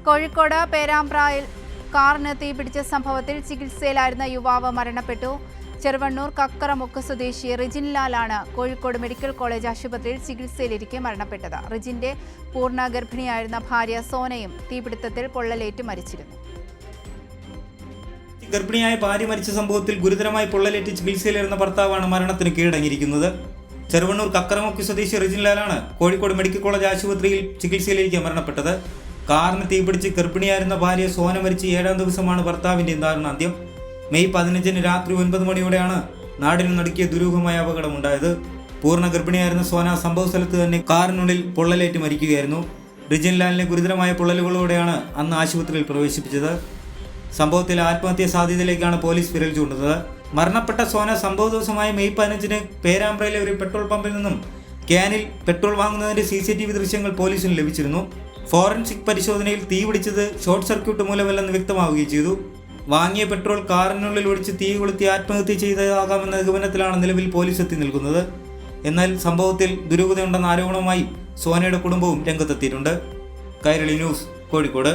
കോഴിക്കോട് പേരാമ്പ്രയിൽ കാറിന് തീപിടിച്ച സംഭവത്തിൽ ചികിത്സയിലായിരുന്ന യുവാവ് മരണപ്പെട്ടു. ചെറുവണ്ണൂർ കക്കറമുക്ക് സ്വദേശി റിജിൻ ലാലാണ് കോഴിക്കോട് മെഡിക്കൽ കോളേജ് ആശുപത്രിയിൽ ചികിത്സയിലിരിക്കെ മരണപ്പെട്ടത്. റിജിന്റെ പൂർണ്ണ ഗർഭിണിയായിരുന്ന ഭാര്യ സോനയും തീപിടുത്തത്തിൽ പൊള്ളലേറ്റ് മരിച്ചിരുന്നു. ഗർഭിണിയായ ഭാര്യ മരിച്ച സംഭവത്തിൽ ഗുരുതരമായി പൊള്ളലേറ്റ് ചികിത്സയിലിരുന്ന ഭർത്താവാണ് മരണത്തിന് കീഴടങ്ങിയിരിക്കുന്നത്. ചെറുവണ്ണൂർ കക്കറമുക്ക് സ്വദേശി റിജിൻ ലാലാണ് കോഴിക്കോട് മെഡിക്കൽ കോളേജ് ആശുപത്രിയിൽ ചികിത്സയിലിരിക്കെ മരണപ്പെട്ടത്. കാറിന് തീപിടിച്ച് ഗർഭിണിയായിരുന്ന ഭാര്യ സോന മരിച്ച് 7ാം ദിവസമാണ് ഭർത്താവിന്റെ ദാരുണാന്ത്യം. മെയ് 15 രാത്രി 9 മണിയോടെയാണ് നാടിന് നടുക്കിയ ദുരൂഹമായ അപകടമുണ്ടായത്. പൂർണ്ണ ഗർഭിണിയായിരുന്ന സോന സംഭവ സ്ഥലത്ത് തന്നെ കാറിനുള്ളിൽ പൊള്ളലേറ്റ് മരിക്കുകയായിരുന്നു. റിജിൻ ലാലിനെ ഗുരുതരമായ പൊള്ളലുകളോടെയാണ് അന്ന് ആശുപത്രിയിൽ പ്രവേശിപ്പിച്ചത്. സംഭവത്തിൽ ആത്മഹത്യാ സാധ്യതയിലേക്കാണ് പോലീസ് വിരൽ ചൂണ്ടുന്നത്. മരണപ്പെട്ട സോന സംഭവ ദിവസമായ മെയ് 15 പേരാമ്പ്രയിലെ ഒരു പെട്രോൾ പമ്പിൽ നിന്നും ക്യാനിൽ പെട്രോൾ വാങ്ങുന്നതിന്റെ CCTV ദൃശ്യങ്ങൾ പോലീസിന് ലഭിച്ചിരുന്നു. ഫോറൻസിക് പരിശോധനയിൽ തീ പിടിച്ചത് ഷോർട്ട് സർക്യൂട്ട് മൂലമല്ലെന്ന് വ്യക്തമാവുകയും ചെയ്തു. വാങ്ങിയ പെട്രോൾ കാറിനുള്ളിൽ ഒഴിച്ച് തീ കൊളുത്തി ആത്മഹത്യ ചെയ്തതാകാമെന്ന നിഗമനത്തിലാണ് നിലവിൽ പോലീസ് എത്തി നിൽക്കുന്നത്. എന്നാൽ സംഭവത്തിൽ ദുരൂഹതയുണ്ടെന്ന ആരോപണവുമായി സോനയുടെ കുടുംബവും രംഗത്തെത്തിയിട്ടുണ്ട്. കൈരളി ന്യൂസ്, കോഴിക്കോട്.